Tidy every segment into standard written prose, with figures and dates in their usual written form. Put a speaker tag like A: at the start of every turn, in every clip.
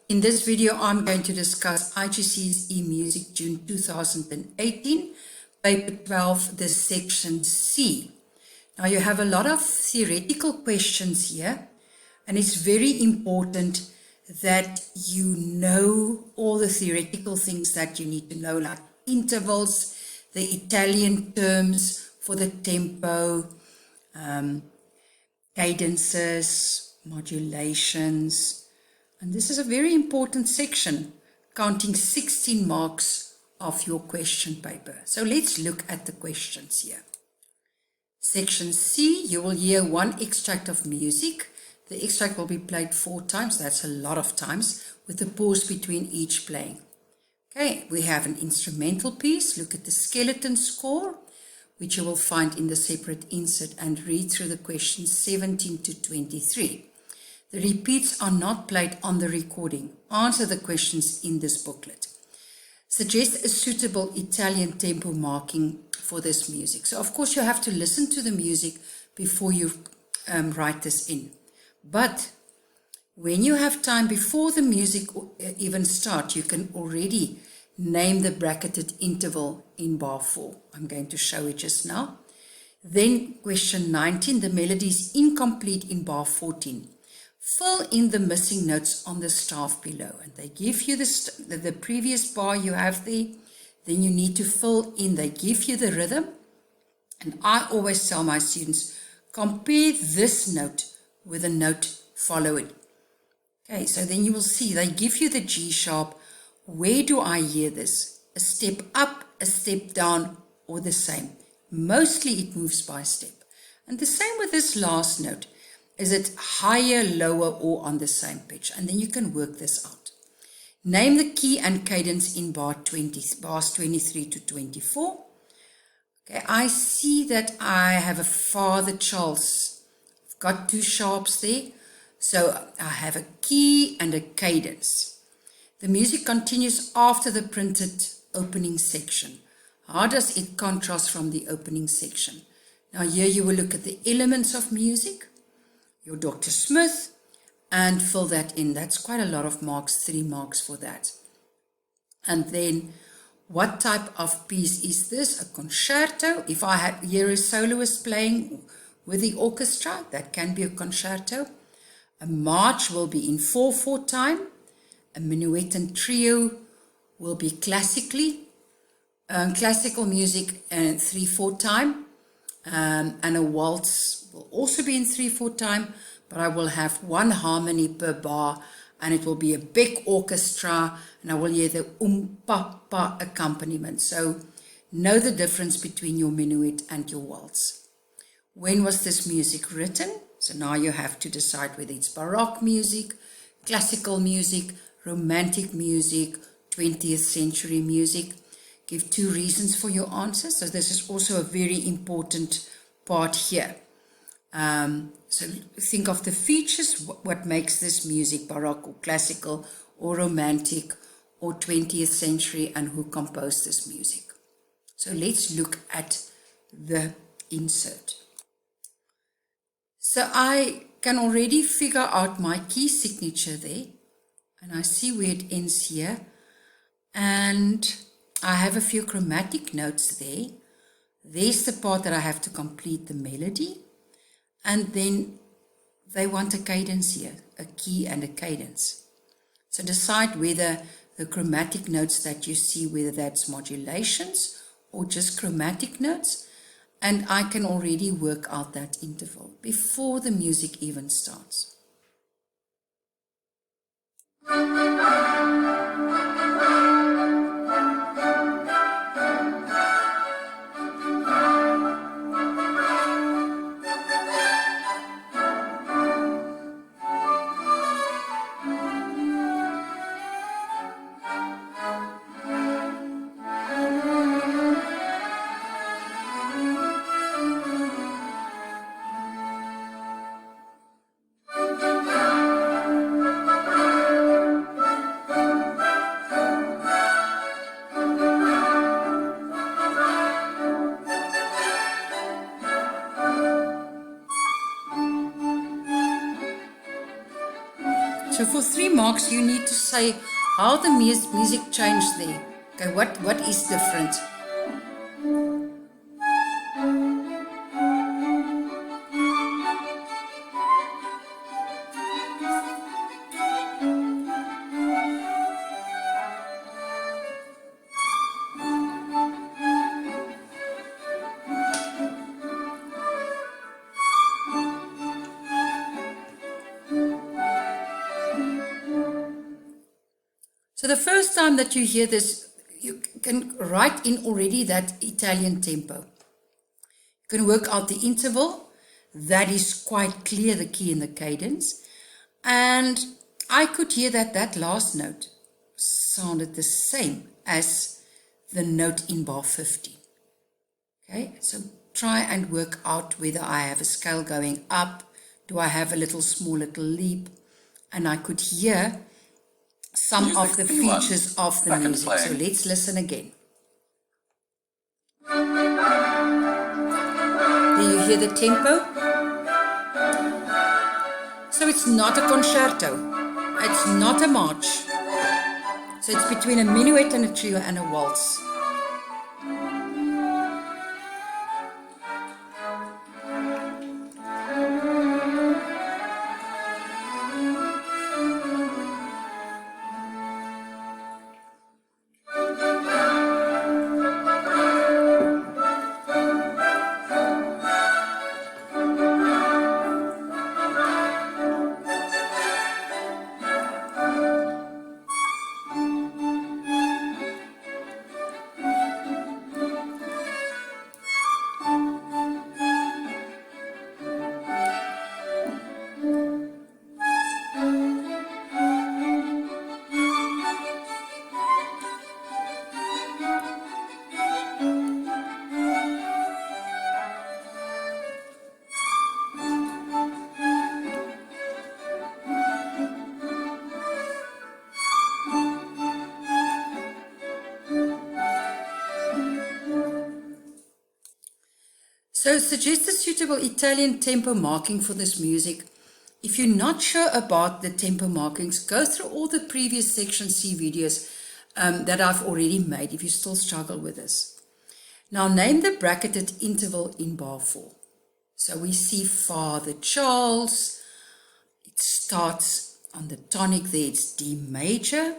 A: In this video, I'm going to discuss Igcse's eMusic June 2018, paper 12, the section C. Now you have a lot of theoretical questions here, and it's very important that you know all the theoretical things that you need to know, like intervals, the Italian terms for the tempo, cadences, modulations. And this is a very important section, counting 16 marks of your question paper. So let's look at the questions here. Section C, you will hear one extract of music. The extract will be played 4 times. That's a lot of times, with a pause between each playing. Okay, we have an instrumental piece. Look at the skeleton score, which you will find in the separate insert, and read through the questions 17 to 23. The repeats are not played on the recording. Answer the questions in this booklet. Suggest a suitable Italian tempo marking for this music. So of course you have to listen to the music before you write this in. But when you have time before the music even starts, you can already name the bracketed interval in bar 4. I'm going to show it just now. Then question 19, the melody is incomplete in bar 14. Fill in the missing notes on the staff below, and they give you the previous bar you have there. Then you need to fill in. They give you the rhythm, and I always tell my students, compare this note with a note following. Okay, so then you will see they give you the G sharp. Where do I hear this? A step up, a step down, or the same? Mostly it moves by step. And the same with this last note. Is it higher, lower, or on the same pitch? And then you can work this out. Name the key and cadence in bars 23 to 24. Okay, I see that I have a Father Charles. I've got 2 sharps there. So I have a key and a cadence. The music continues after the printed opening section. How does it contrast from the opening section? Now here you will look at the elements of music, your Dr. Smith, and fill that in. That's quite a lot of marks, 3 marks for that. And then, what type of piece is this? A concerto. If I hear a soloist playing with the orchestra, that can be a concerto. A march will be in 4/4 time. A minuet and trio will be classical music and 3/4 time. And a waltz will also be in 3/4 time, but I will have 1 harmony per bar, and it will be a big orchestra, and I will hear the pa accompaniment. So know the difference between your minuet and your waltz. When was this music written? So now you have to decide whether it's Baroque music, classical music, romantic music, 20th century music. Give 2 reasons for your answer. So this is also a very important part here. So think of the features, what makes this music Baroque or classical or romantic or 20th century, and who composed this music. So let's look at the insert. So I can already figure out my key signature there, and I see where it ends here. And I have a few chromatic notes there. There's the part that I have to complete the melody. And then they want a cadence here, a key and a cadence. So decide whether the chromatic notes that you see, whether that's modulations or just chromatic notes. And I can already work out that interval before the music even starts. for 3 marks, you need to say how the music changed there. Okay, what is different? So the first time that you hear this, you can write in already that Italian tempo. You can work out the interval. That is quite clear, the key and the cadence. And I could hear that that last note sounded the same as the note in bar 50. Okay, so try and work out whether I have a scale going up. Do I have a little leap? And I could hear some of the features of the music. So let's listen again. Do you hear the tempo? So it's not a concerto. It's not a march. So it's between a minuet and a trio and a waltz. So suggest a suitable Italian tempo marking for this music. If you're not sure about the tempo markings, go through all the previous Section C videos that I've already made if you still struggle with this. Now name the bracketed interval in bar 4. So we see Father Charles. It starts on the tonic there, it's D major.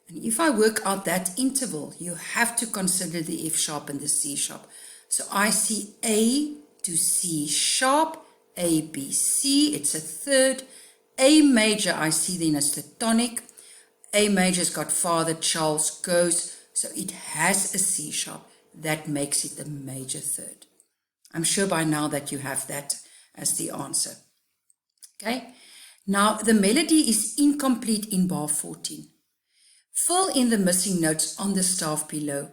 A: And if I work out that interval, you have to consider the F sharp and the C sharp. So I see A to C sharp, A, B, C, it's a third. A major I see then as the tonic. A major's got Father Charles goes, so it has a C sharp. That makes it the major third. I'm sure by now that you have that as the answer. Okay, now the melody is incomplete in bar 14. Fill in the missing notes on the staff below.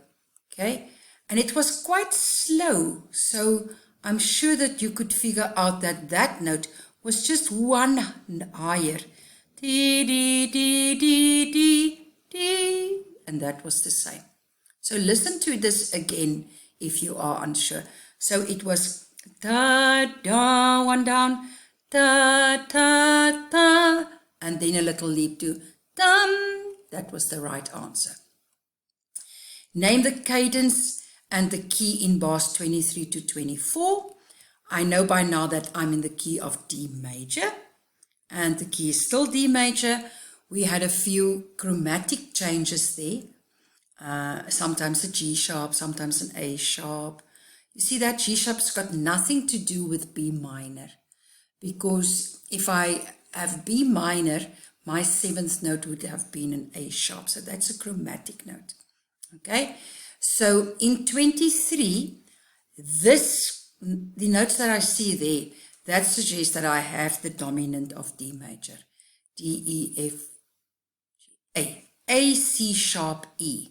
A: Okay. And it was quite slow, so I'm sure that you could figure out that that note was just one higher. D, D, D, D, D, D. And that was the same. So listen to this again if you are unsure. So it was da, da, one down, da, da, da, and then a little leap to dum. That was the right answer. Name the cadence and the key in bars 23 to 24. I know by now that I'm in the key of D major, and the key is still D major. We had a few chromatic changes there. Sometimes a G sharp, sometimes an A sharp. You see that G sharp's got nothing to do with B minor, because if I have B minor, my 7th note would have been an A sharp. So that's a chromatic note. Okay. So in 23, the notes that I see there, that suggests that I have the dominant of D major. D, E, F, G, A, C sharp, E.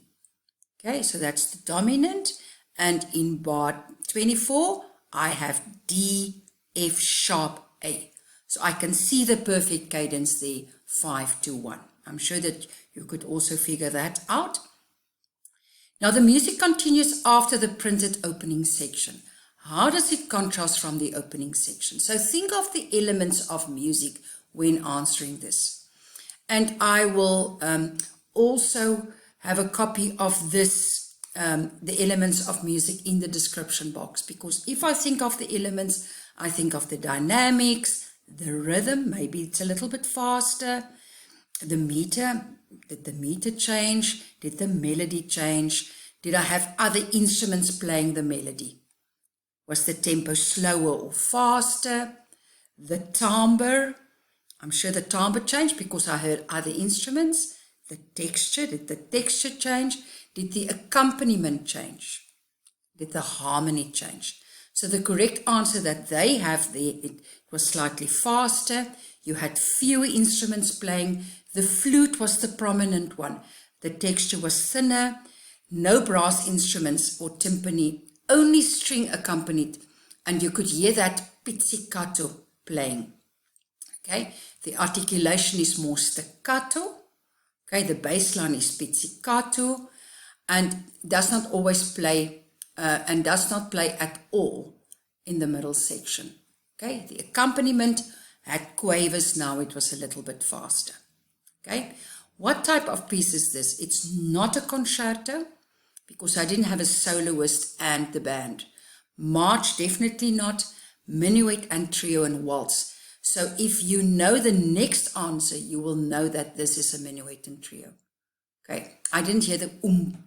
A: Okay, so that's the dominant. And in bar 24, I have D, F sharp, A. So I can see the perfect cadence there, 5 to 1. I'm sure that you could also figure that out. Now the music continues after the printed opening section. How does it contrast from the opening section? So think of the elements of music when answering this. And I will also have a copy of this, the elements of music in the description box, because if I think of the elements, I think of the dynamics, the rhythm, maybe it's a little bit faster, the meter, did the meter change, did the melody change, did I have other instruments playing the melody, was the tempo slower or faster, the timbre, I'm sure the timbre changed because I heard other instruments, the texture, did the texture change, did the accompaniment change, did the harmony change. So the correct answer that they have there, it was slightly faster, you had fewer instruments playing, the flute was the prominent one, the texture was thinner, no brass instruments or timpani, only string accompanied, and you could hear that pizzicato playing. Okay, the articulation is more staccato, okay, the bass line is pizzicato, and does not always play, and does not play at all in the middle section. Okay, the accompaniment had quavers, now it was a little bit faster. Okay, what type of piece is this? It's not a concerto, because I didn't have a soloist and the band. March, definitely not. Minuet and trio and waltz. So if you know the next answer, you will know that this is a minuet and trio. Okay, I didn't hear the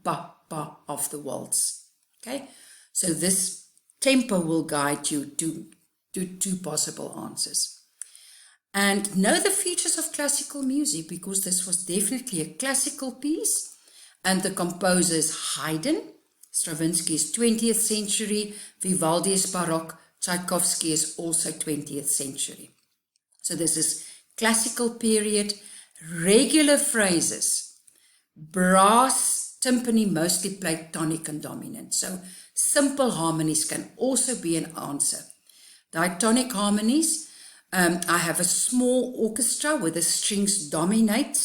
A: pa, pa of the waltz. Okay, so this tempo will guide you to two possible answers. And know the features of classical music, because this was definitely a classical piece. And the composer is Haydn, Stravinsky is 20th century, Vivaldi is Baroque, Tchaikovsky is also 20th century. So this is classical period, regular phrases, brass, timpani mostly played tonic and dominant. So simple harmonies can also be an answer. Diatonic harmonies, I have a small orchestra where the strings dominating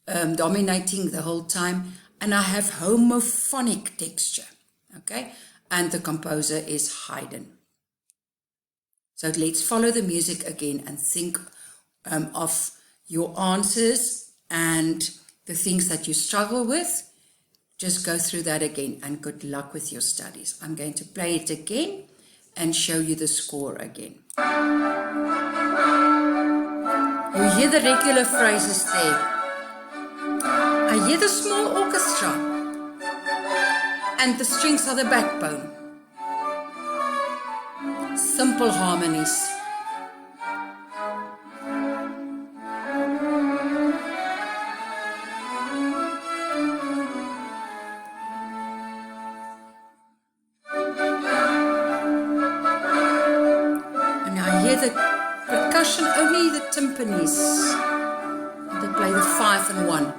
A: the whole time, and I have homophonic texture, okay, and the composer is Haydn. So let's follow the music again and think of your answers and the things that you struggle with. Just go through that again, and good luck with your studies. I'm going to play it again and show you the score again. You hear the regular phrases there. I hear the small orchestra, and the strings are the backbone. Simple harmonies. And I hear the percussion, only the timpanis. They play the 5 and 1.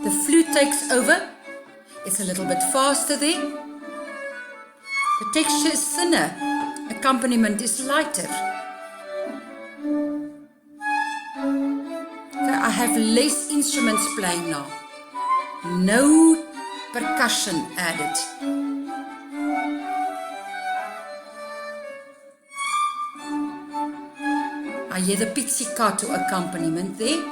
A: The flute takes over. It's a little bit faster there. The texture is thinner. Accompaniment is lighter. Okay, I have less instruments playing now. No percussion added. I hear the pizzicato accompaniment there.